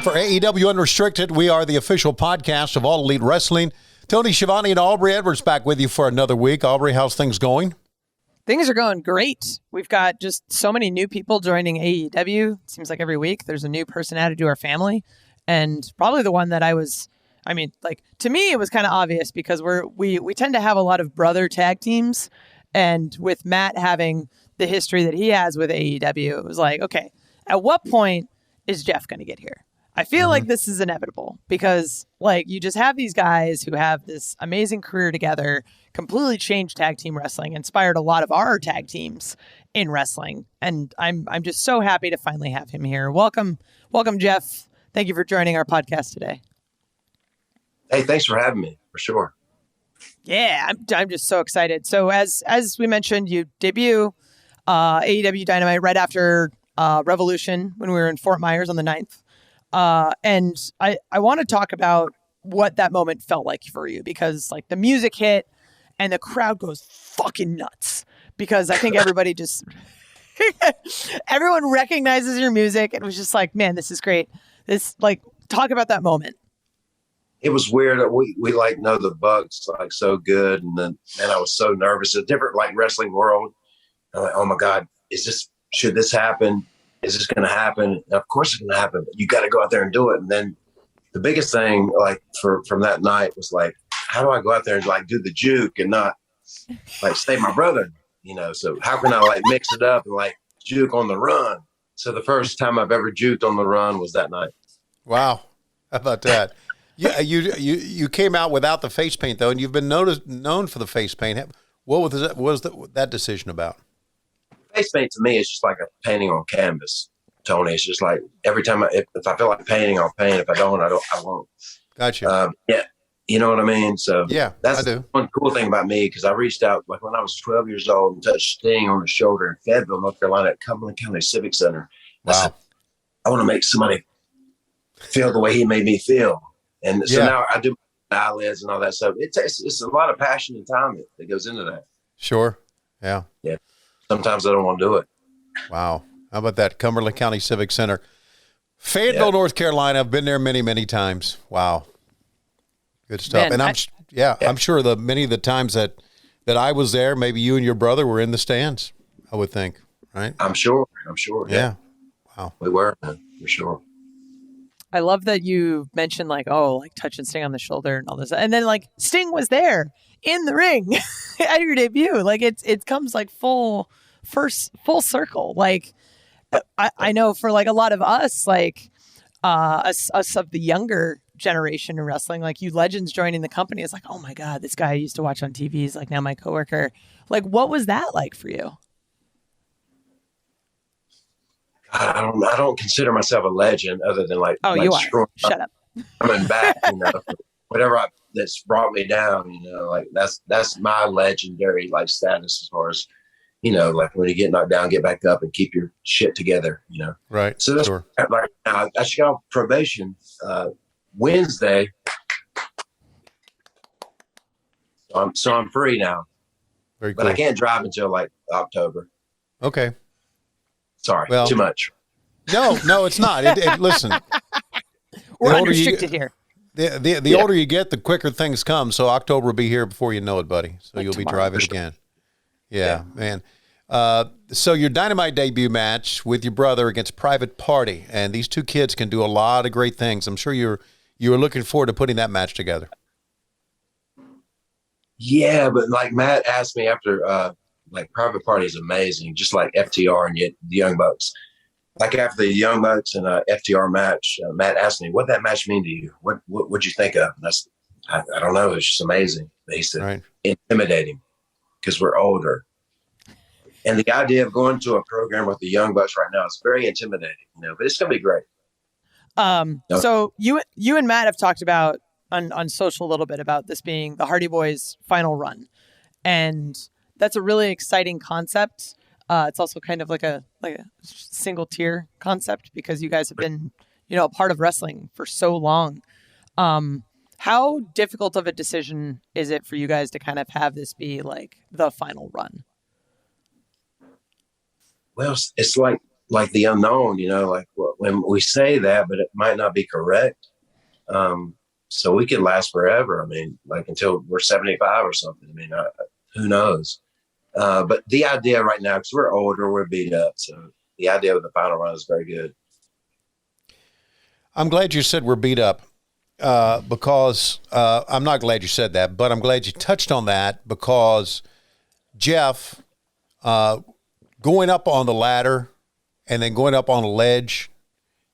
for AEW Unrestricted. We are the official podcast of All Elite Wrestling. Tony Schiavone and Aubrey Edwards back with you for another week. Aubrey, how's things going? Things are going great. We've got just so many new people joining AEW. It seems like every week there's a new person added to our family. And probably the one that to me, it was kind of obvious because we tend to have a lot of brother tag teams. And with Matt having the history that he has with AEW, it was like, okay, at what point is Jeff going to get here? I feel like this is inevitable because you just have these guys who have this amazing career together, completely changed tag team wrestling, inspired a lot of our tag teams in wrestling. And I'm just so happy to finally have him here. Welcome, Jeff. Thank you for joining our podcast today. Hey, thanks for having me, for sure. Yeah, I'm just so excited. So as we mentioned, you debut AEW Dynamite right after Revolution when we were in Fort Myers on the 9th. And I want to talk about what that moment felt like for you because the music hit and the crowd goes fucking nuts because I think everybody just everyone recognizes your music. It was just like, man, this is great. Talk about that moment. It was weird. We know the Bucks so good. And then, I was so nervous. A different wrestling world. I'm like, oh my God, should this happen? Is this going to happen? And of course it's going to happen. But you got to go out there and do it. And then the biggest thing from that night was how do I go out there and do the juke and not save my brother? So how can I mix it up and juke on the run? So the first time I've ever juked on the run was that night. Wow. How about that? Yeah, you came out without the face paint though, and you've been known for the face paint. What was that decision about? Face paint to me is just like a painting on canvas, Tony. It's just every time if I feel like painting, I'll paint. If I don't, I won't. Gotcha. Yeah, you know what I mean. So yeah, that's I do. One cool thing about me because I reached out when I was 12 years old and touched Sting on the shoulder in Fayetteville, North Carolina, at Cumberland County Civic Center. Wow. I said, I want to make somebody feel the way he made me feel, and so now I do eyelids and all that stuff. It's a lot of passion and time that goes into that. Sure. Yeah. Yeah. Sometimes I don't want to do it. Wow. How about that? Cumberland County Civic Center. Fayetteville, North Carolina. I've been there many, many times. Wow. Good stuff. Man, and I'm sure many of the times that I was there, maybe you and your brother were in the stands, I would think, right? I'm sure. Yeah. Wow. We were, for sure. I love that you mentioned touching Sting on the shoulder and all this. And then Sting was there in the ring at your debut. It comes full circle. I know for a lot of us, us of the younger generation in wrestling, you legends joining the company is oh my God, this guy I used to watch on TV is now my coworker. What was that like for you? I don't consider myself a legend other than you are. Shut up. Coming back, whatever that's brought me down, that's my legendary status as far as, when you get knocked down, get back up and keep your shit together, Right. So that's sure. Now I just got off probation Wednesday. So I'm free now. Very cool. But I can't drive until October. Okay. Sorry, too much. No, it's not. Listen, we're unrestricted here. The older you get, the quicker things come. So October will be here before you know it, buddy. So you'll be driving again. Yeah, man. So your Dynamite debut match with your brother against Private Party, and these two kids can do a lot of great things. I'm sure you were looking forward to putting that match together. Yeah, but Matt asked me after. Private Party is amazing, just like FTR and yet the Young Bucks. After the Young Bucks and FTR match, Matt asked me, "What that match mean to you? What'd you think of?" And I don't know. It's just amazing. He said, intimidating because we're older, and the idea of going to a program with the Young Bucks right now is very intimidating. But it's gonna be great. So you and Matt have talked about on social a little bit about this being the Hardy Boys' final run, and that's a really exciting concept. It's also kind of like a single tier concept because you guys have been, a part of wrestling for so long. How difficult of a decision is it for you guys to kind of have this be the final run? Well, like the unknown, like when we say that, but it might not be correct. So we could last forever. I mean, like until we're 75 or something. I mean, who knows? But the idea right now, because we're older, we're beat up. So the idea of the final run is very good. I'm glad you said we're beat up because I'm not glad you said that, but I'm glad you touched on that because Jeff going up on the ladder and then going up on a ledge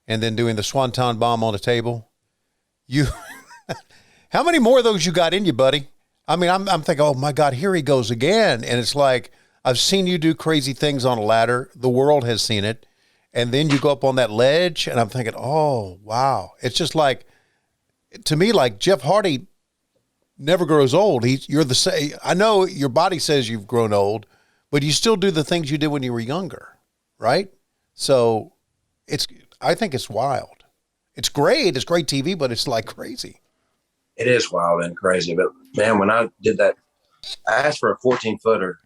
and then doing the Swanton Bomb on the table. You, how many more of those you got in you, buddy? I mean, I'm thinking, oh my God, here he goes again. And it's like, I've seen you do crazy things on a ladder. The world has seen it. And then you go up on that ledge and I'm thinking, oh, wow. It's just like, to me, like Jeff Hardy never grows old. You're the same. I know your body says you've grown old, but you still do the things you did when you were younger, right? So I think it's wild. It's great. It's great TV, but it's like crazy. It is wild and crazy. But man, when I did that, I asked for a 12-footer,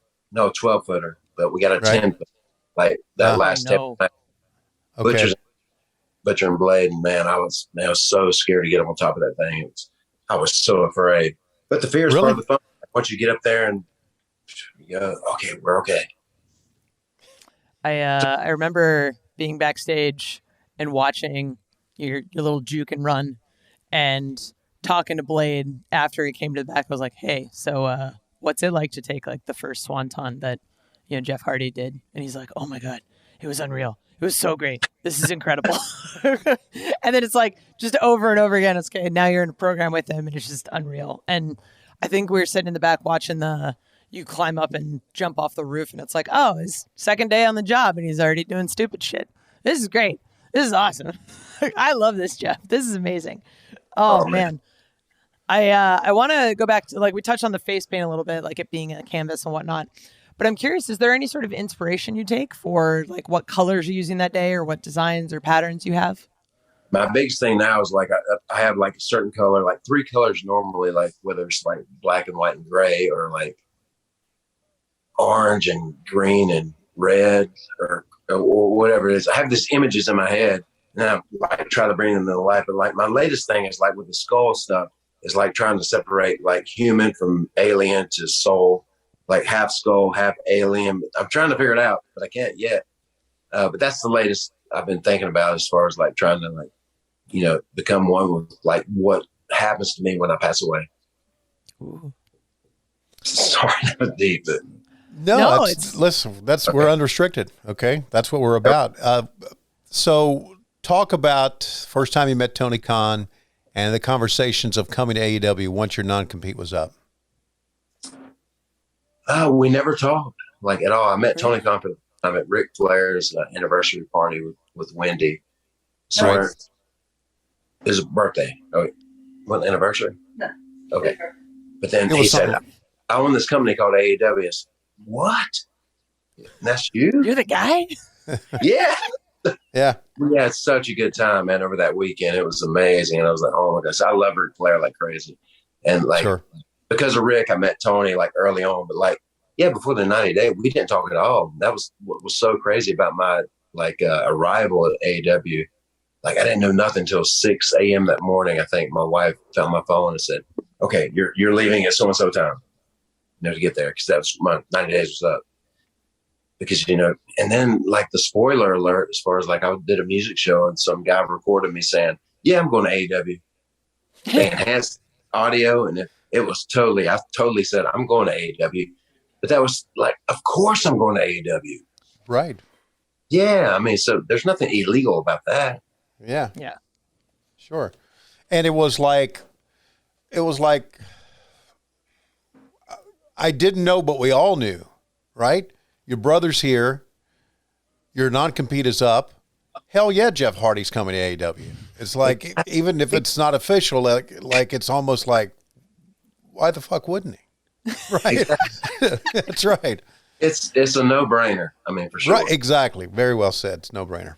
but we got a 10-foot, like that last no. 10. Okay. Butcher and Blade, and man, I was so scared to get up on top of that thing. I was so afraid. But the fear is part of the fun. Once you get up there and you go, okay, we're okay. I remember being backstage and watching your little juke and run and talking to Blade after he came to the back. I was like, hey, so what's it like to take like the first swanton that Jeff Hardy did? And he's like, oh my God, it was unreal. It was so great. This is incredible. And then it's like just over and over again. It's okay. Now you're in a program with him and it's just unreal. And I think we were sitting in the back watching you climb up and jump off the roof and it's like, oh, his second day on the job and he's already doing stupid shit. This is great. This is awesome. I love this, Jeff. This is amazing. Oh man. I want to go back to, like, we touched on the face paint a little bit, like it being a canvas and whatnot. But I'm curious, is there any sort of inspiration you take for like what colors you're using that day or what designs or patterns you have? My biggest thing now is like I have like a certain color, like 3 colors normally, like whether it's like black and white and gray or like orange and green and red or whatever it is. I have these images in my head and I like try to bring them to life. But like my latest thing is like with the skull stuff is like trying to separate like human from alien to soul. Like half skull, half alien. I'm trying to figure it out, but I can't yet. But that's the latest I've been thinking about as far as like trying to like, become one with like what happens to me when I pass away. Ooh. Sorry, that was deep. But no, listen, we're unrestricted. Okay. That's what we're about. So talk about first time you met Tony Khan and the conversations of coming to AEW once your non-compete was up. We never talked like at all. I met Tony Khan for the time at Ric Flair's anniversary party with Wendy. So right. His birthday. Oh, what anniversary? No. Okay. But then he said, I own this company called AEW. I said, what? And that's you? You're the guy? Yeah. Yeah. We had such a good time, man, over that weekend. It was amazing. And I was like, oh my gosh, I love Ric Flair like crazy. And like, because of Rick, I met Tony like early on, but like, yeah, before the 90 day, we didn't talk at all. That was what was so crazy about my like arrival at AEW. Like I didn't know nothing until 6 a.m. that morning. I think my wife found my phone and said, okay, you're leaving at so-and-so time, to get there. Cause that was my 90 days was up. Because, and then like the spoiler alert, as far as like I did a music show and some guy recorded me saying, yeah, I'm going to AEW. They enhanced audio and I totally said, I'm going to AEW. But that was like, of course I'm going to AEW. Right. Yeah. I mean, so there's nothing illegal about that. Yeah. Yeah. Sure. And it was like, I didn't know, but we all knew, right? Your brother's here. Your non-compete is up. Hell yeah, Jeff Hardy's coming to AEW. It's like, even if it's not official, like it's almost like, why the fuck wouldn't he? Right. That's right. It's a no-brainer. I mean, for sure. Right. Exactly. Very well said. It's no-brainer.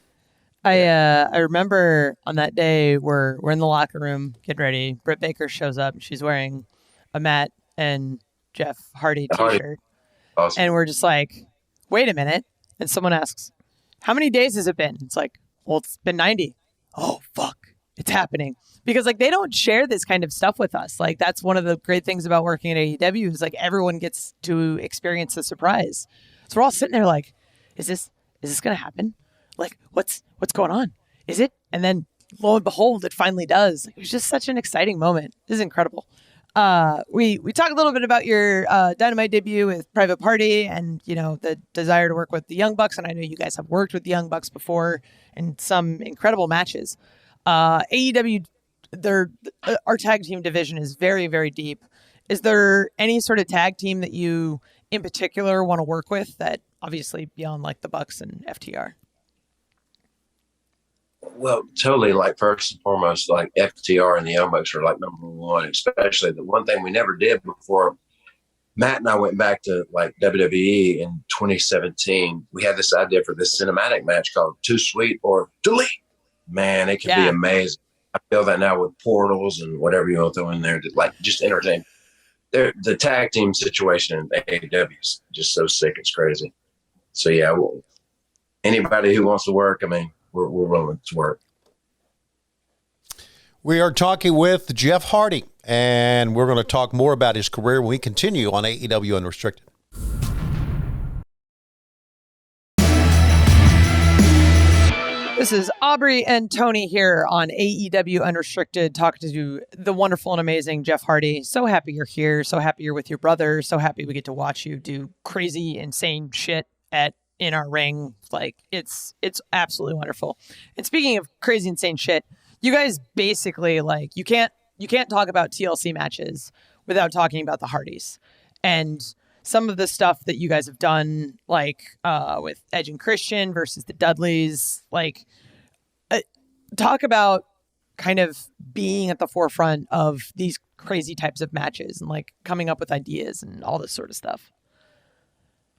I remember on that day we're in the locker room getting ready. Britt Baker shows up. She's wearing a Matt and Jeff Hardy t-shirt. Awesome. And we're just like, wait a minute. And someone asks, how many days has it been? It's like, well, it's been 90. Oh, fuck. It's happening. Because like they don't share this kind of stuff with us. Like that's one of the great things about working at AEW is like everyone gets to experience the surprise. So we're all sitting there like, is this going to happen? Like what's going on? Is it? And then lo and behold, it finally does. It was just such an exciting moment. This is incredible. We talked a little bit about your Dynamite debut with Private Party and, you know, the desire to work with the Young Bucks. And I know you guys have worked with the Young Bucks before in some incredible matches. AEW, our tag team division is very, very deep. Is there any sort of tag team that you in particular want to work with that obviously beyond like the Bucks and FTR? Well, totally. Like first and foremost, like FTR and the Young Bucks are like number one. Especially the one thing we never did before Matt and I went back to like WWE in 2017. We had this idea for this cinematic match called Too Sweet or Delete. Man, it can be amazing. I feel that now with portals and whatever you want to throw in there to like just entertain. The tag team situation in AEW is just so sick. It's crazy. So yeah, anybody who wants to work, I mean, we're willing to work. We are talking with Jeff Hardy, and we're going to talk more about his career when we continue on AEW Unrestricted. This is Aubrey and Tony here on AEW Unrestricted, talking to the wonderful and amazing Jeff Hardy. So happy you're here. So happy you're with your brother. So happy we get to watch you do crazy, insane shit in our ring. Like it's absolutely wonderful. And speaking of crazy, insane shit, you guys basically like you can't talk about TLC matches without talking about the Hardys and some of the stuff that you guys have done, like with Edge and Christian versus the Dudleys. Like, talk about kind of being at the forefront of these crazy types of matches and like coming up with ideas and all this sort of stuff.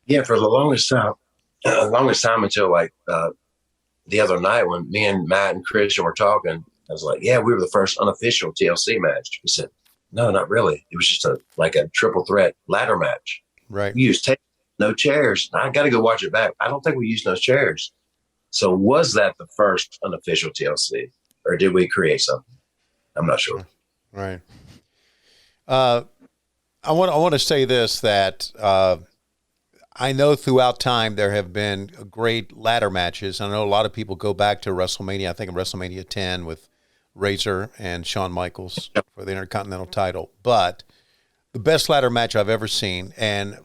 Yeah, for the longest time until like the other night when me and Matt and Christian were talking, I was like, yeah, we were the first unofficial TLC match. He said, no, not really. It was just a triple threat ladder match. Right. We used tape, no chairs. I got to go watch it back. I don't think we used no chairs. So was that the first unofficial TLC or did we create something? I'm not sure. Right. I want to say this, that I know throughout time there have been great ladder matches. I know a lot of people go back to WrestleMania. I think of WrestleMania 10 with Razor and Shawn Michaels for the Intercontinental title. But the best ladder match I've ever seen, and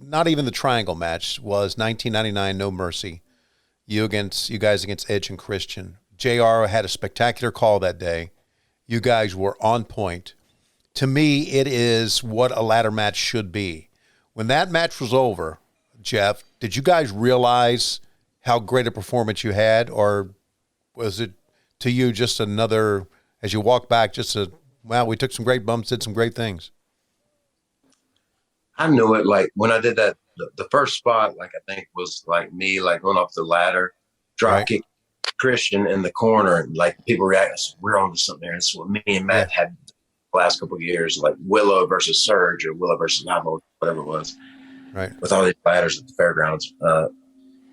not even the triangle match, was 1999 No Mercy. You guys against Edge and Christian. JR had a spectacular call that day. You guys were on point. To me, it is what a ladder match should be. When that match was over, Jeff, did you guys realize how great a performance you had, or was it to you just another, as you walk back, we took some great bumps, did some great things? I knew it. Like when I did that, the first spot, like I think was like me, like going up the ladder, drop kick Christian in the corner, and like people react. We're on to something there. It's what me and Matt had the last couple of years, like Willow versus Surge or Willow versus Navo, whatever it was. Right. With all these ladders at the fairgrounds. But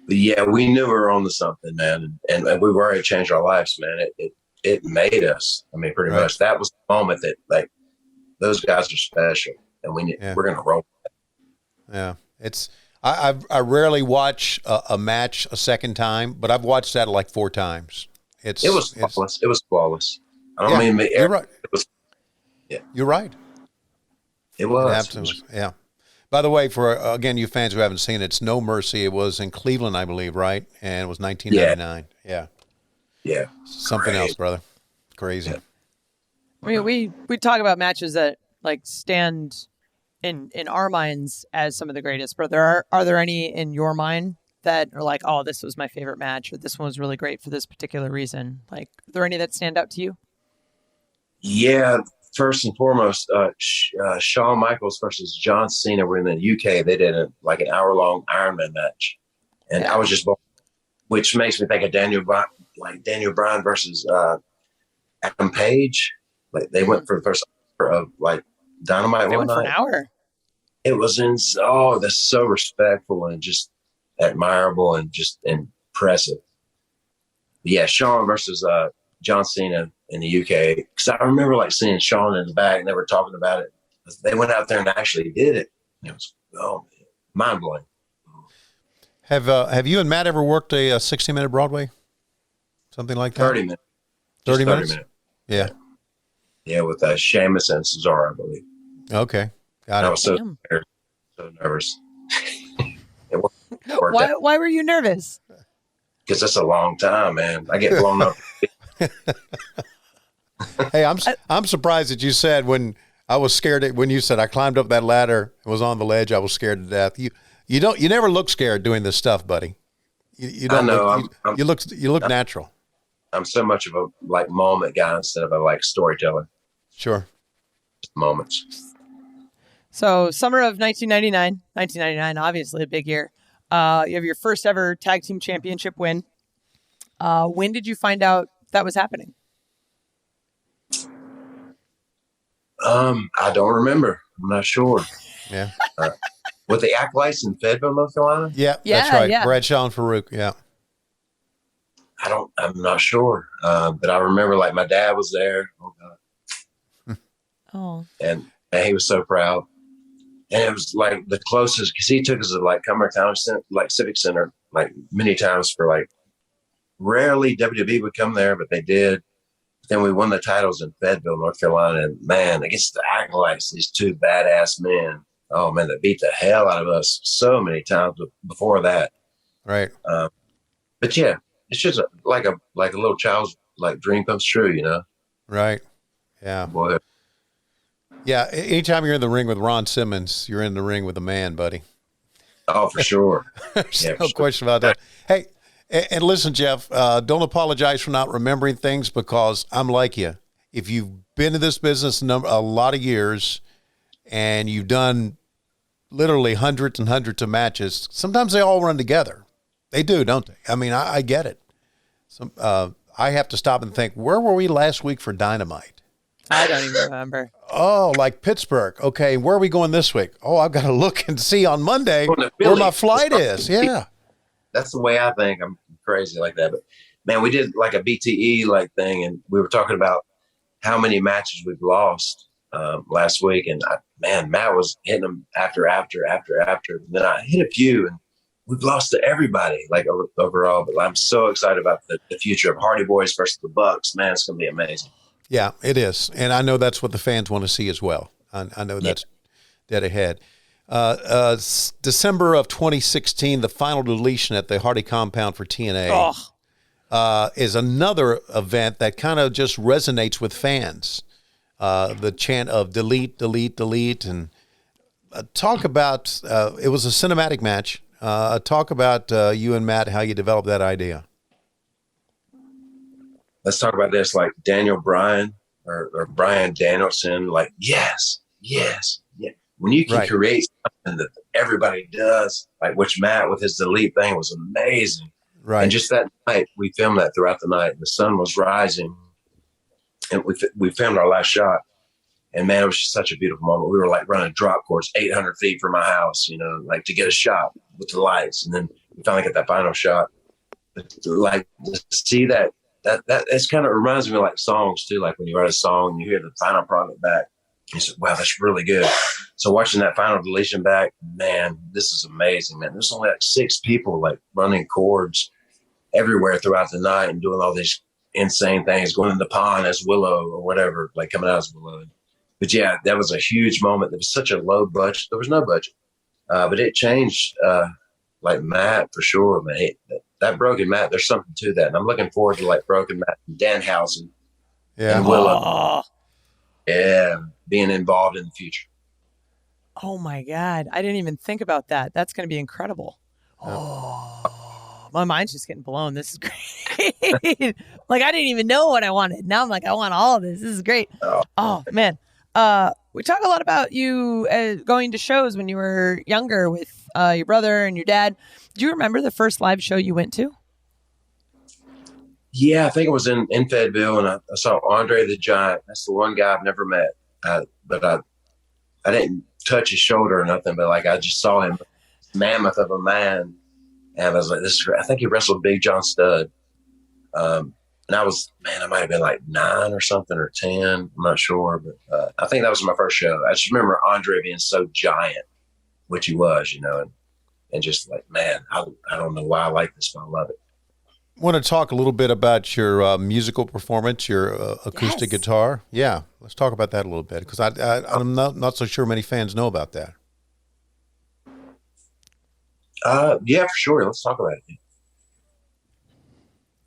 yeah, we knew we were on to something, man, and we've already changed our lives, man. It made us. I mean, pretty much that was the moment that like those guys are special. And we're going to roll. Yeah. I rarely watch a match a second time, but I've watched that like 4 times. It was flawless. It was flawless. I don't mean you're right. You're right. It was. Yeah. By the way, for again, you fans who haven't seen it, it's No Mercy. It was in Cleveland, I believe, right? And it was 1999. Yeah. Something else, brother. Crazy. Yeah. I mean, we talk about matches that like stand in our minds as some of the greatest, but are there any in your mind that are like, oh, this was my favorite match, or this one was really great for this particular reason? Like, are there any that stand out to you? Yeah, first and foremost, Shawn Michaels versus John Cena were in the UK. They did an hour-long Ironman match, and I was just born, which makes me think of Daniel Bryan versus Adam Page. Like they went for the first hour of like Dynamite. They went for an hour. It was they're so respectful and just admirable and impressive. But yeah, Shawn versus John Cena in the UK. Because I remember like seeing Shawn in the back and they were talking about it. They went out there and actually did it. It was mind blowing. Have you and Matt ever worked a 60-minute Broadway? Something like that? 30 minutes. 30 minutes? Yeah. Yeah, with Sheamus and Cesaro, I believe. Okay. Got it. I was so nervous. Why were you nervous? Because that's a long time, man. I get blown up. Hey, I'm surprised that you said when I was scared when you said I climbed up that ladder and was on the ledge, I was scared to death. You never look scared doing this stuff, buddy. You don't. I know. You look natural. I'm so much of a like moment guy instead of a like storyteller. Sure. Just moments. So summer of 1999, obviously a big year. You have your first ever tag team championship win. When did you find out that was happening? I don't remember. I'm not sure. Yeah. With the Acolytes in Fayetteville, North Carolina? Yeah, that's right. Yeah. Bradshaw and Farouk. Yeah. I'm not sure. But I remember like my dad was there. Oh God. Oh. And he was so proud. And it was like the closest, because he took us to like Cumberland County Center, like Civic Center, like many times for like, rarely WWE would come there, but they did. Then we won the titles in Fayetteville, North Carolina. And man, against the Acolytes, these two badass men. Oh man, they beat the hell out of us so many times before that. Right. But yeah, it's just like a little child's like dream comes true, you know? Right. Yeah. Boy. Yeah. Anytime you're in the ring with Ron Simmons, you're in the ring with a man, buddy. Oh, for sure. There's no question about that. Hey, and listen, Jeff, don't apologize for not remembering things because I'm like you. If you've been in this business a lot of years and you've done literally hundreds and hundreds of matches, sometimes they all run together. They do, don't they? I mean, I get it. I have to stop and think, where were we last week for Dynamite? I don't even remember. Oh, like Pittsburgh. Okay, where are we going this week? Oh, I've got to look and see on Monday where my flight is. Yeah. That's the way I think. I'm crazy like that. But, man, we did like a BTE like thing, and we were talking about how many matches we've lost last week. And, Matt was hitting them after. And then I hit a few, and we've lost to everybody, like overall. But I'm so excited about the future of Hardy Boys versus the Bucks. Man, it's going to be amazing. Yeah, it is. And I know that's what the fans want to see as well. I know that's dead ahead. December of 2016, the final deletion at the Hardy compound for TNA is another event that kind of just resonates with fans. The chant of delete, delete, delete. And talk about, it was a cinematic match. Talk about you and Matt, how you developed that idea. Let's talk about this, like Daniel Bryan or Brian Danielson, like, yes. When you can create something that everybody does, like which Matt with his delete thing was amazing. Right. And just that night, we filmed that throughout the night. The sun was rising, and we filmed our last shot. And man, it was just such a beautiful moment. We were like running drop course 800 feet from my house, you know, like to get a shot with the lights. And then we finally get that final shot. But like to see that it's kind of reminds me of like songs too. Like when you write a song and you hear the final product back, you say, wow, that's really good. So watching that final deletion back, man, this is amazing, man. There's only like 6 people like running chords everywhere throughout the night and doing all these insane things, going in the pond as Willow or whatever, like coming out as Willow. But yeah, that was a huge moment. There was such a low budget. There was no budget, but it changed like Matt for sure, man. That Broken Matt, there's something to that. And I'm looking forward to like Broken Matt and Danhausen and Willow. Yeah, being involved in the future. Oh my God. I didn't even think about that. That's going to be incredible. Oh, my mind's just getting blown. This is great. Like, I didn't even know what I wanted. Now I'm like, I want all of this. This is great. Oh man. We talk a lot about you going to shows when you were younger with your brother and your dad. Do you remember the first live show you went to? Yeah, I think it was in Fayetteville, and I saw Andre the Giant. That's the one guy I've never met, but I didn't touch his shoulder or nothing, but like I just saw him, mammoth of a man, And I was like, this is great. I think he wrestled Big John Studd. And I might have been like 9 or something, or 10. I'm not sure, but I think that was my first show. I just remember Andre being so giant, which he was, and just like, man, I don't know why I like this, but I love it. Want to talk a little bit about your musical performance, your acoustic guitar? Yeah, let's talk about that a little bit, because I'm not so sure many fans know about that. Yeah, for sure. Let's talk about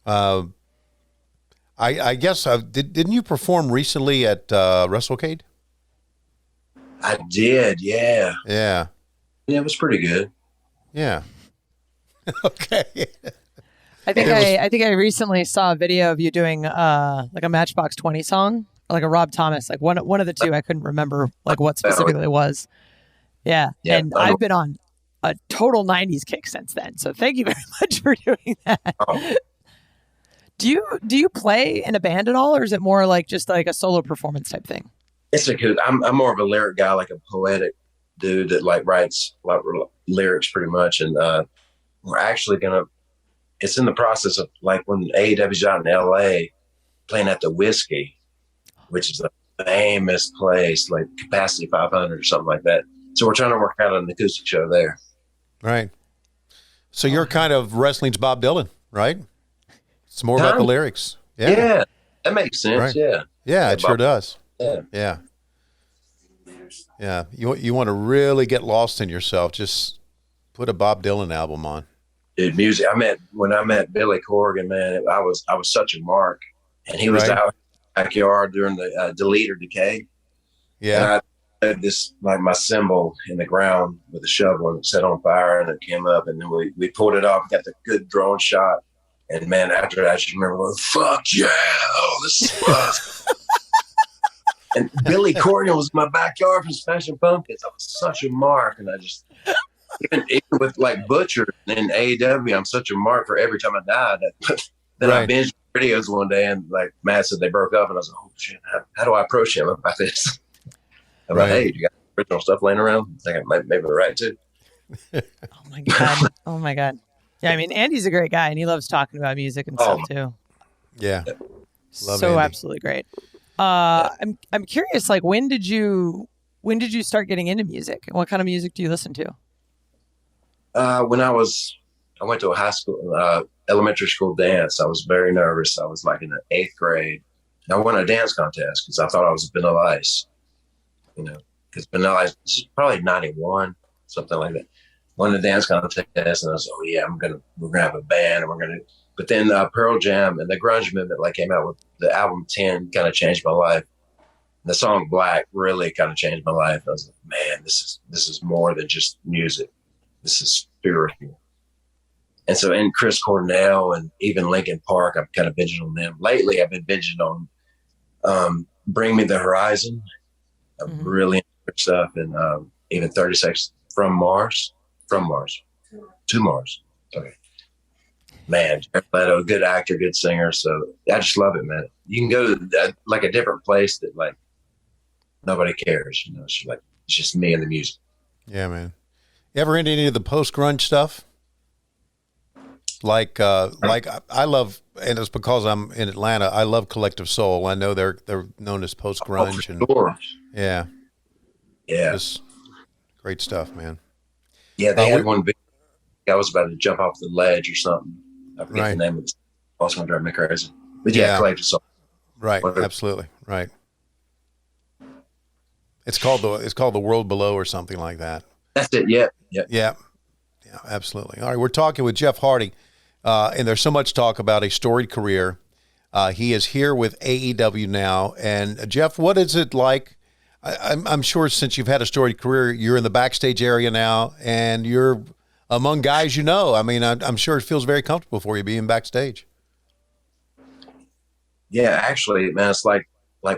it. I guess didn't you perform recently at WrestleCade? I did. Yeah. Yeah. Yeah, it was pretty good. Yeah. Okay. I think I recently saw a video of you doing like a Matchbox 20 song, or like a Rob Thomas, like one of the two. I couldn't remember like what specifically it was. Yeah. And I've been on a total 90s kick since then. So thank you very much for doing that. Oh. Do you play in a band at all, or is it more like just like a solo performance type thing? I'm more of a lyric guy, like a poetic dude that like writes like lyrics pretty much. And we're actually it's in the process of like when AEW's out in LA playing at the Whiskey, which is a famous place, like capacity 500 or something like that. So we're trying to work out an acoustic show there. Right. So you're kind of wrestling's Bob Dylan, right? It's more about the lyrics. Yeah, that makes sense. Right. Yeah. Yeah, it sure does. Yeah. Yeah. Yeah. You want to really get lost in yourself, just put a Bob Dylan album on. Dude, music. When I met Billy Corgan, man, I was such a mark, and he was out in the backyard during the Delete or Decay. Yeah. And I had this like my symbol in the ground with a shovel, and it set on fire, and it came up, and then we pulled it off, got the good drone shot. And man, after that, I just remember going, fuck yeah, oh, this is fun. And Billy Corgan was in my backyard from Smashing Pumpkins. I was such a mark. And I just, even with like Butcher in AEW, I'm such a mark for every time I died. Then I binged videos one day, and like Matt said they broke up, and I was like, oh shit, how do I approach him about this? I'm like, hey, you got original stuff laying around? I think maybe they're right too. Oh my God. Oh my God. Yeah, I mean, Andy's a great guy, and he loves talking about music and stuff too. Yeah, love so Andy. Absolutely great. I'm curious, like when did you start getting into music, and what kind of music do you listen to? When I went to a high school, elementary school dance. I was very nervous. I was like in the 8th grade. I won a dance contest because I thought I was Vanilla Ice. Because Vanilla Ice, this is probably 91, something like that. Won the dance contest, and I was, oh yeah, we're gonna have a band, and but then Pearl Jam and the grunge movement like came out with the album 10, kind of changed my life. And the song Black really kind of changed my life. I was like, man, this is more than just music. This is spiritual. And so, and Chris Cornell and even Linkin Park, I'm kind of binging on them. Lately, I've been binging on Bring Me the Horizon. I'm really into their stuff, and even 30 Seconds from Mars. To Mars. Okay. Man, Jared Leto, good actor, good singer. So I just love it, man. You can go to like a different place that like nobody cares. It's just me and the music. Yeah, man. You ever into any of the post-grunge stuff? Like I love, and it's because I'm in Atlanta, I love Collective Soul. I know they're known as post-grunge. Sure. Yeah. Yeah. Just great stuff, man. Yeah, they had one big. I was about to jump off the ledge or something. I forget the name of it. Also going to drive me crazy. But yeah, Collective Soul. Right, absolutely, right. It's called the World Below or something like that. That's it. Yeah, absolutely. All right, we're talking with Jeff Hardy, and there's so much talk about a storied career. He is here with AEW now, and Jeff, what is it like? I'm sure since you've had a storied career, you're in the backstage area now, and you're among guys you know. I mean, I'm sure it feels very comfortable for you being backstage. Yeah, actually, man, it's like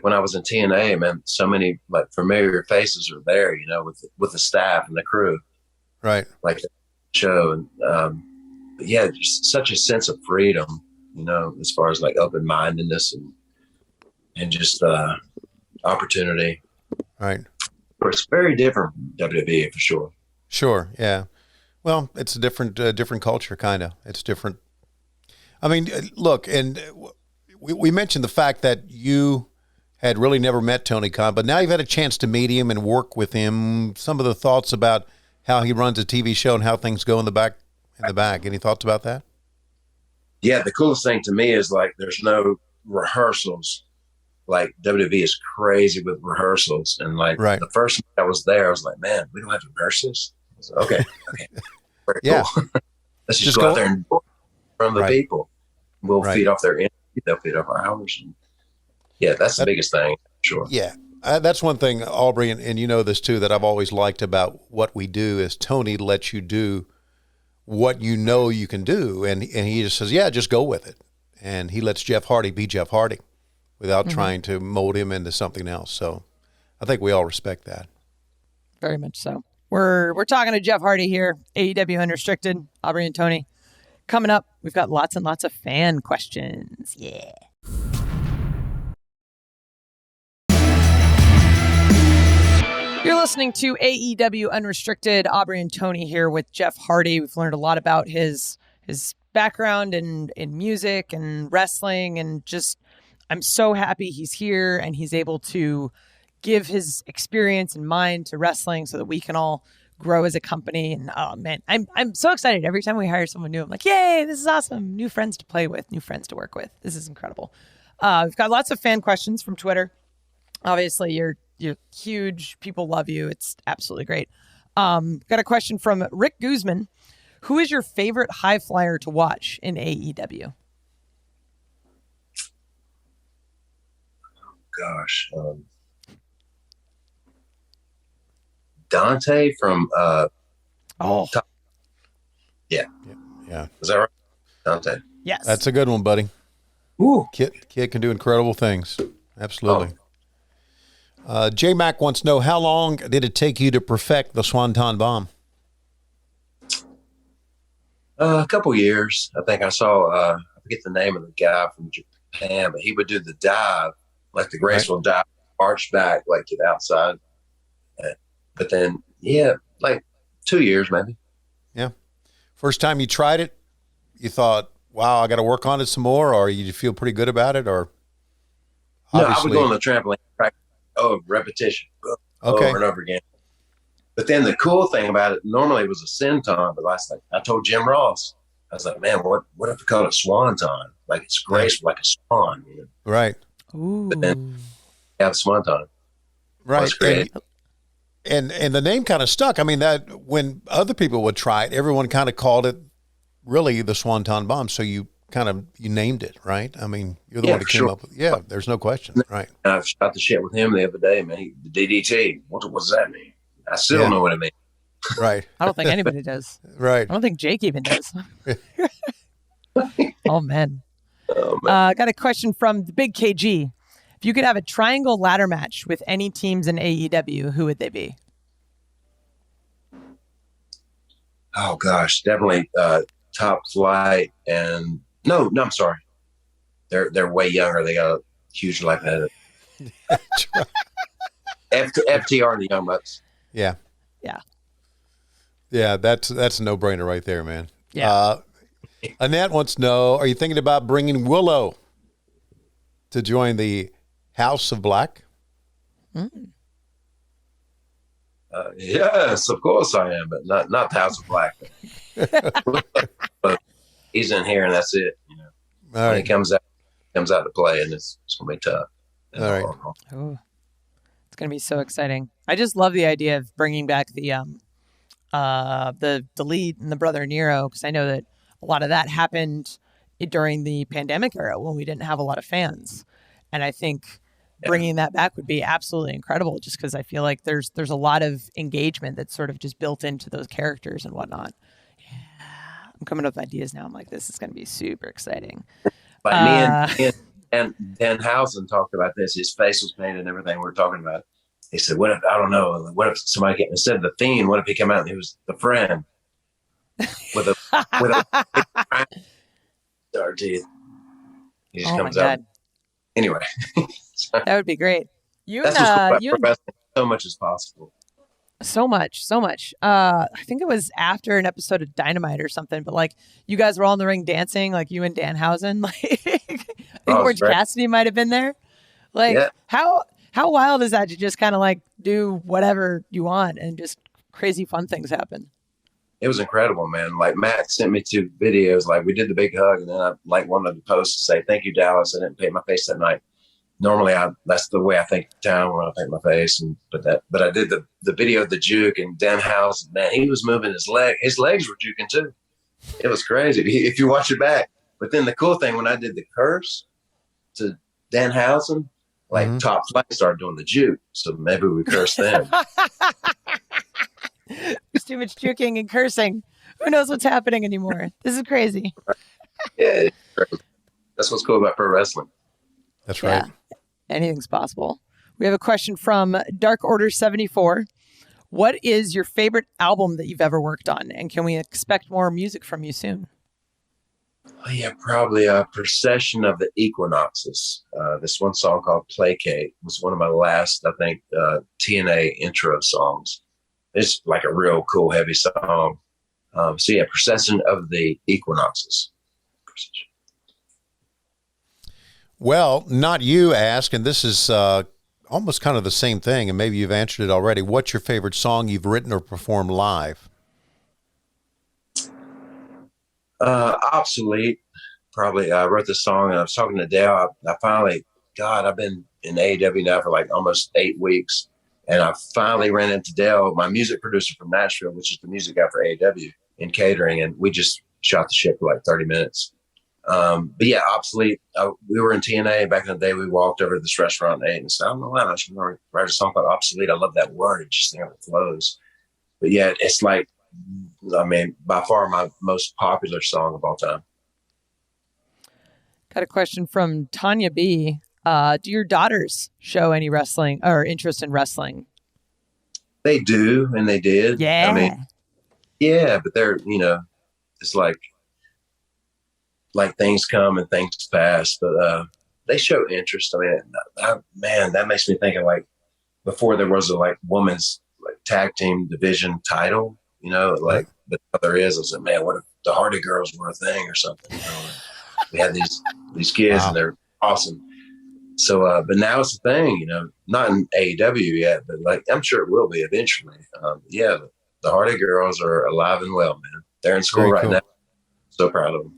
when I was in TNA, man, so many like familiar faces are there, with the staff and the crew. Right. Like the show. And but yeah, just such a sense of freedom, as far as like open-mindedness and just opportunity. Right. Of course, very different from WWE for sure. Sure, yeah. Well, it's a different culture, kind of. It's different. I mean, look, and we mentioned the fact that you had really never met Tony Khan, but now you've had a chance to meet him and work with him. Some of the thoughts about how he runs a TV show and how things go in the back. Any thoughts about that? Yeah, the coolest thing to me is like there's no rehearsals. Like WWE is crazy with rehearsals, and like the first night I was there, I was like, man, we don't have to rehearse this. I was like, okay, very cool. Let's just go out there and from the people. We'll feed off their energy. They'll feed off our hours. And yeah, that's the biggest thing. Sure. Yeah. That's one thing, Aubrey, and you know this too, that I've always liked about what we do is Tony lets you do what you know you can do. And he just says, yeah, just go with it. And he lets Jeff Hardy be Jeff Hardy without trying to mold him into something else. So I think we all respect that. Very much so. We're talking to Jeff Hardy here, AEW Unrestricted, Aubrey and Tony. Coming up, we've got lots and lots of fan questions. Yeah. You're listening to AEW Unrestricted. Aubrey and Tony here with Jeff Hardy. We've learned a lot about his background in music and wrestling, and just I'm so happy he's here and he's able to give his experience and mind to wrestling so that we can all grow as a company. And oh man, I'm so excited every time we hire someone new. I'm like, yay, this is awesome. New friends to play with, new friends to work with. This is incredible. We've got lots of fan questions from Twitter. Obviously, you're huge. People love you. It's absolutely great. Got a question from Rick Guzman. Who is your favorite high flyer to watch in AEW? Gosh. Dante from yeah. Is that right? Dante. Yes. That's a good one, buddy. Ooh. Kid can do incredible things. Absolutely. J Mac wants to know, how long did it take you to perfect the Swanton Bomb? A couple years. I think I saw I forget the name of the guy from Japan, but he would do the dive, like the graceful dive, arch back like to the outside. But then, like 2 years maybe. Yeah. First time you tried it, you thought, wow, I got to work on it some more, or you feel pretty good about it? Or no, I would go on the trampoline, practice, repetition, over and over again. But then the cool thing about it, normally it was a senton, but I told Jim Ross, I was like, man, what if we call it swanton? Like it's graceful, like a swan. You know? Right. Ooh. But then have swanton. Right. And the name kind of stuck. I mean, that when other people would try it, everyone kind of called it really the Swanton Bomb. So you named it, right? I mean, you're the one who came up with it. Yeah, there's no question. Right. And I shot the shit with him the other day, man. The DDT. What does that mean? I still don't know what it means. Right. I don't think anybody does. Right. I don't think Jake even does. Oh, man. Got a question from the Big KG. If you could have a triangle ladder match with any teams in AEW, who would they be? Oh gosh, definitely Top Flight and no, I'm sorry. They're way younger. They got a huge life ahead of it. FTR and the Young Bucks. Yeah. Yeah. Yeah, that's a no-brainer right there, man. Yeah. Annette wants to know, are you thinking about bringing Willow to join the House of Black? Yes, of course I am, but not the House of Black. But he's in here, and that's it. You know, when he comes out to play, and it's gonna be tough. All right. Oh, it's gonna be so exciting. I just love the idea of bringing back the lead and the brother Nero, because I know that a lot of that happened during the pandemic era when we didn't have a lot of fans, and I think bringing that back would be absolutely incredible, just because I feel like there's a lot of engagement that's sort of just built into those characters and whatnot. Yeah, I'm coming up with ideas now. I'm like, this is going to be super exciting. But me and Danhausen talked about this. His face was painted and everything. We were talking about it. He said, what if, I don't know, what if somebody came, instead of the Fiend, what if he came out and he was the friend with a star teeth? He just comes out. Anyway. That would be great. That's what's cool about professing so much as possible. So much, so much. I think it was after an episode of Dynamite or something, but like you guys were all in the ring dancing, like you and Danhausen. Like I think Oh, it's Orange great. Cassidy might have been there. Like Yeah, how wild is that to just kind of like do whatever you want and just crazy fun things happen? it was incredible, man. Like Matt sent me two videos. Like we did the big hug, and then I like wanted to post to say thank you, Dallas. I didn't paint my face that night. Normally, that's the way I think town when I paint my face. And but I did the video of the juke and Danhausen. Man, he was moving his leg. His legs were juking too. It was crazy if you watch it back. But then the cool thing when I did the curse to Danhausen, like Top Flight started doing the juke. So maybe we cursed them. There's too much juking and cursing. Who knows what's happening anymore? This is crazy. Yeah, that's what's cool about pro wrestling. That's right. Anything's possible. We have a question from Dark Order 74. What is your favorite album that you've ever worked on? And can we expect more music from you soon? Oh, yeah, probably a Procession of the Equinoxes. This one song called Placate was one of my last, I think, TNA intro songs. It's like a real cool, heavy song. So yeah, Procession of the Equinoxes. Well, not you ask, and this is almost kind of the same thing, and maybe you've answered it already. What's your favorite song you've written or performed live? Obsolete. Probably I wrote this song and I was talking to Dale. I finally, God, I've been in AEW now for like almost 8 weeks. And I finally ran into Dale, my music producer from Nashville, which is the music guy for AEW in catering. And we just shot the shit for like 30 minutes. But yeah, Obsolete. We were in TNA back in the day. We walked over to this restaurant and ate and said, I don't know why I should write a song called Obsolete. I love that word. It just it flows. But yeah, it's like, I mean, by far my most popular song of all time. Got a question from Tanya B. Do your daughters show any wrestling or interest in wrestling? They do, and they did. Yeah. I mean, yeah, but they're, it's like things come and things pass, but they show interest. I mean, man, that makes me think of like before there was a like women's like tag team division title, like but now there is. I was like, man, what if the Hardy Girls were a thing or something? We had these kids and they're awesome. So, but now it's a thing, not in AEW yet, but like I'm sure it will be eventually. Yeah, the Hardy Girls are alive and well, man. They're in school right now. So proud of them.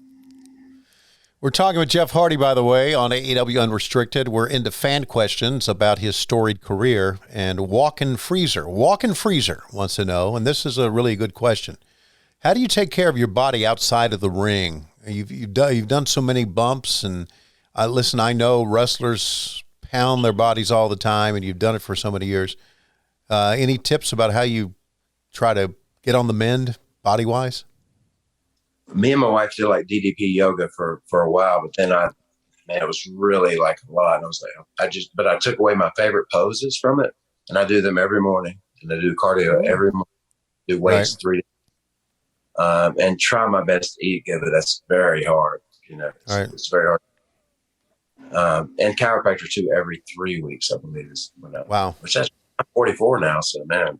We're talking with Jeff Hardy, by the way, on AEW Unrestricted. We're into fan questions about his storied career. And Walkin' Freezer wants to know, and this is a really good question. How do you take care of your body outside of the ring? You've done so many bumps, and listen, I know wrestlers pound their bodies all the time, and you've done it for so many years. Any tips about how you try to get on the mend body-wise? Me and my wife did like DDP yoga for a while, but then it was really like a lot. And I was like, but I took away my favorite poses from it, and I do them every morning, and I do cardio every morning, do weights 3 days. And try my best to eat good, but that's very hard. It's very hard. And chiropractor too, every 3 weeks, I believe is wow. Which I'm 44 now, so man.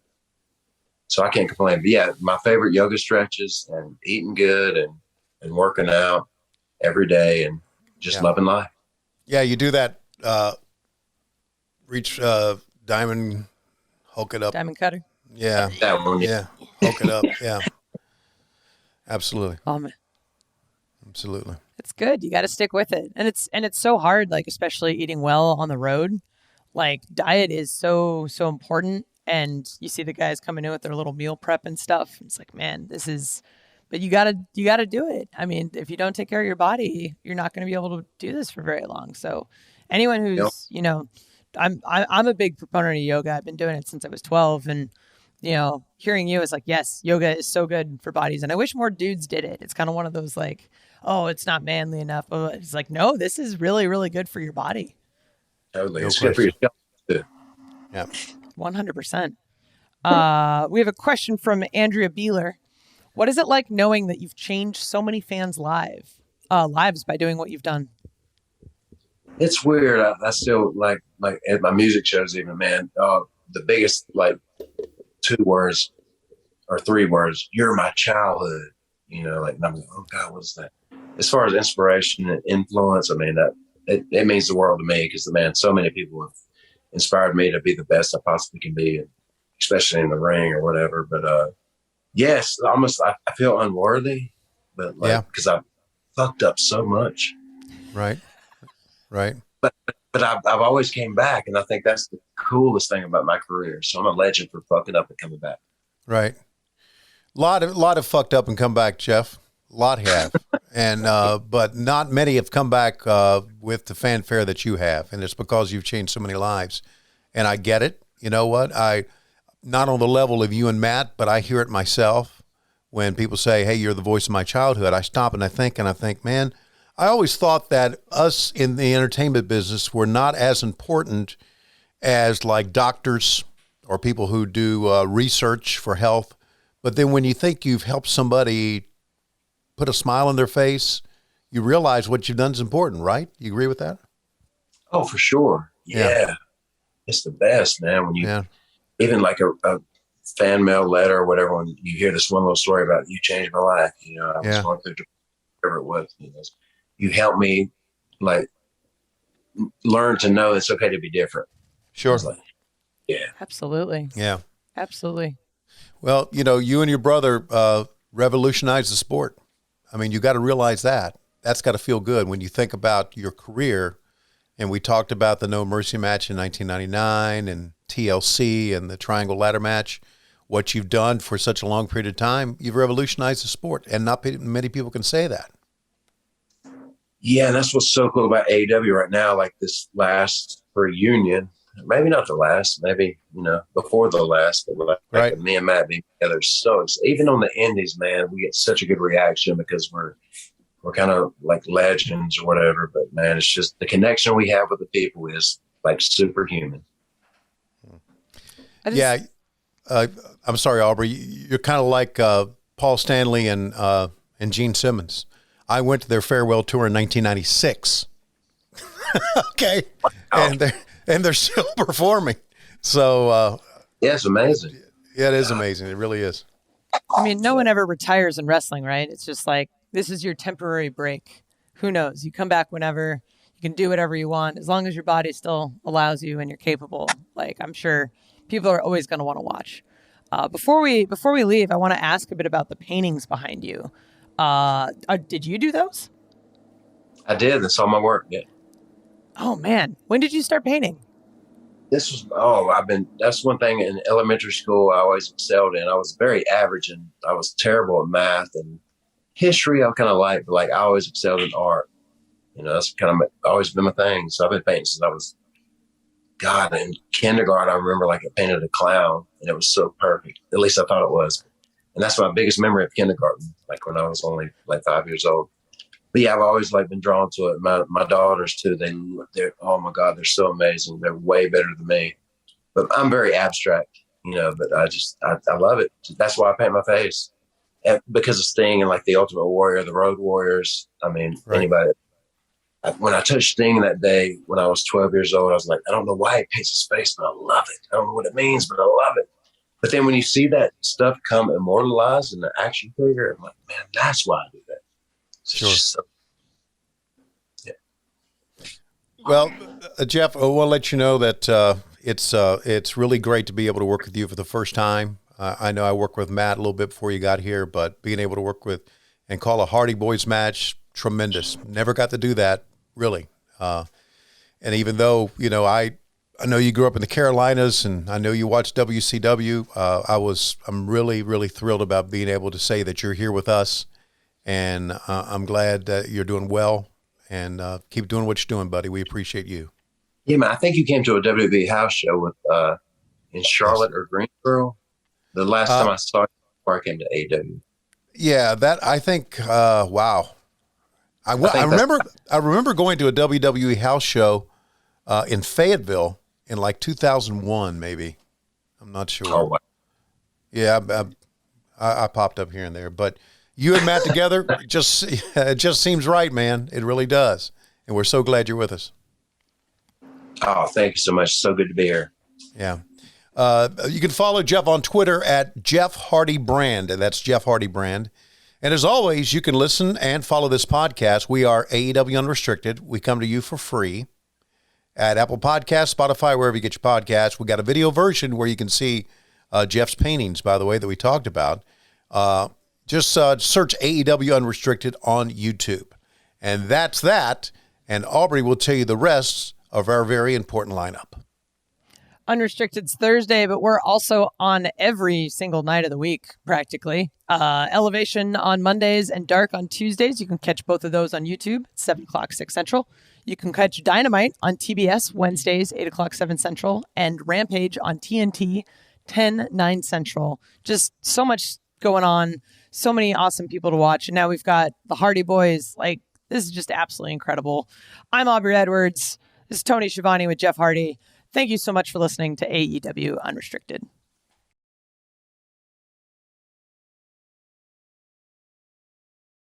So I can't complain. But yeah, my favorite yoga stretches and eating good and working out every day and just loving life. Yeah, you do that. Reach diamond, hulk it up. Diamond cutter. Yeah. That one. Yeah. Hulk it up. Yeah. Absolutely. Oh, man. Absolutely. It's good. You got to stick with it. And it's so hard, like, especially eating well on the road. Like, diet is so important. And you see the guys coming in with their little meal prep and stuff. It's like, man, but you gotta do it. I mean, if you don't take care of your body, you're not going to be able to do this for very long. So anyone who's, I'm a big proponent of yoga. I've been doing it since I was 12, and hearing you is like, yes, yoga is so good for bodies. And I wish more dudes did it. It's kind of one of those like, oh, it's not manly enough. But it's like, no, this is really, really good for your body. Totally. It's good for yourself too. Yeah. 100%. We have a question from Andrea Beeler. What is it like knowing that you've changed so many fans' lives by doing what you've done? It's weird. I still like at my music shows even, man, the biggest like 2 words or 3 words. You're my childhood. Like, and I'm like, oh God, what's that? As far as inspiration and influence, I mean, that it means the world to me because, man, so many people have inspired me to be the best I possibly can be, and especially in the ring or whatever. But yes, almost I feel unworthy, but because I've fucked up so much. Right. But I've always came back, and I think that's the coolest thing about my career. So I'm a legend for fucking up and coming back. Right. Lot of fucked up and come back, Jeff. A lot have, and but not many have come back with the fanfare that you have, and it's because you've changed so many lives. And I get it. You know what? Not on the level of you and Matt, but I hear it myself when people say, "Hey, you're the voice of my childhood." I stop and I think, man, I always thought that us in the entertainment business were not as important as like doctors or people who do research for health. But then when you think you've helped somebody put a smile on their face, you realize what you've done is important, right? You agree with that? Oh, for sure. Yeah. It's the best, man. When you, even like a fan mail letter or whatever, when you hear this one little story about you changed my life, I was going through whatever it was, you helped me like learn to know it's okay to be different. Sure. Like, Absolutely. Yeah. Absolutely. Well, you and your brother revolutionized the sport. I mean, you got to realize that. That's got to feel good when you think about your career. And we talked about the No Mercy match in 1999 and TLC and the Triangle Ladder match. What you've done for such a long period of time, you've revolutionized the sport. And not many people can say that. Yeah, and that's what's so cool about AEW right now. Like this last reunion, maybe not the last, maybe, before the last, but like me and Matt being together. So even on the indies, man, we get such a good reaction because we're kind of like legends or whatever. But man, it's just the connection we have with the people is like superhuman. I'm sorry, Aubrey. You're kind of like Paul Stanley and Gene Simmons. I went to their farewell tour in 1996. Okay. Wow. And they're still performing. So it's amazing. Yeah, it is amazing. It really is. I mean, no one ever retires in wrestling, right? It's just like, this is your temporary break. Who knows? You come back whenever. You can do whatever you want as long as your body still allows you and you're capable. Like, I'm sure people are always going to want to watch. Before we leave, I want to ask a bit about the paintings behind you. Did you do those? I did. That's all my work. Yeah. Oh man, when did you start painting? That's one thing in elementary school I always excelled in. I was very average and I was terrible at math and history. I kind of liked, but like I always excelled in art. That's kind of always been my thing. So I've been painting since I was, in kindergarten. I remember like I painted a clown and it was so perfect. At least I thought it was. And that's my biggest memory of kindergarten, like when I was only like 5 years old. But yeah, I've always like been drawn to it. My daughters too. They're oh my God, they're so amazing. They're way better than me. But I'm very abstract, But I love it. That's why I paint my face, and because of Sting and like the Ultimate Warrior, the Road Warriors. I mean, anybody. When I touched Sting that day when I was 12 years old, I was like, I don't know why he paints his face, but I love it. I don't know what it means, but I love it. But then when you see that stuff come immortalized in the action figure, I'm like, man, that's why I do that. Sure. Well, Jeff, I want to let you know that it's really great to be able to work with you for the first time. I know I worked with Matt a little bit before you got here, but being able to work with and call a Hardy Boys match, tremendous. Never got to do that, really. And even though, I know you grew up in the Carolinas and I know you watched WCW, I'm really, really thrilled about being able to say that you're here with us. And I'm glad that you're doing well and keep doing what you're doing, buddy. We appreciate you. Yeah, man. I think you came to a WWE house show with in Charlotte or Greensboro. The last time I saw you before I came to AEW. Yeah, that I think. Wow. I remember going to a WWE house show in Fayetteville in like 2001, maybe. I'm not sure. Oh, wow. Yeah, I popped up here and there, but you and Matt together, it just seems right, man. It really does, and we're so glad you're with us. Oh, thank you so much. So good to be here. Yeah. You can follow Jeff on Twitter at Jeff Hardy Brand, and that's Jeff Hardy Brand. And as always, you can listen and follow this podcast. We are AEW Unrestricted. We come to you for free at Apple Podcasts, Spotify, wherever you get your podcasts. We got a video version where you can see Jeff's paintings, by the way, that we talked about. Just search AEW Unrestricted on YouTube. And that's that. And Aubrey will tell you the rest of our very important lineup. Unrestricted's Thursday, but we're also on every single night of the week, practically. Elevation on Mondays and Dark on Tuesdays. You can catch both of those on YouTube, 7 o'clock, 6 Central. You can catch Dynamite on TBS Wednesdays, 8 o'clock, 7 Central, and Rampage on TNT, 10, 9 Central. Just so much going on, so many awesome people to watch. And now we've got the Hardy Boys. Like, this is just absolutely incredible. I'm Aubrey Edwards. This is Tony Schiavone with Jeff Hardy. Thank you so much for listening to AEW Unrestricted.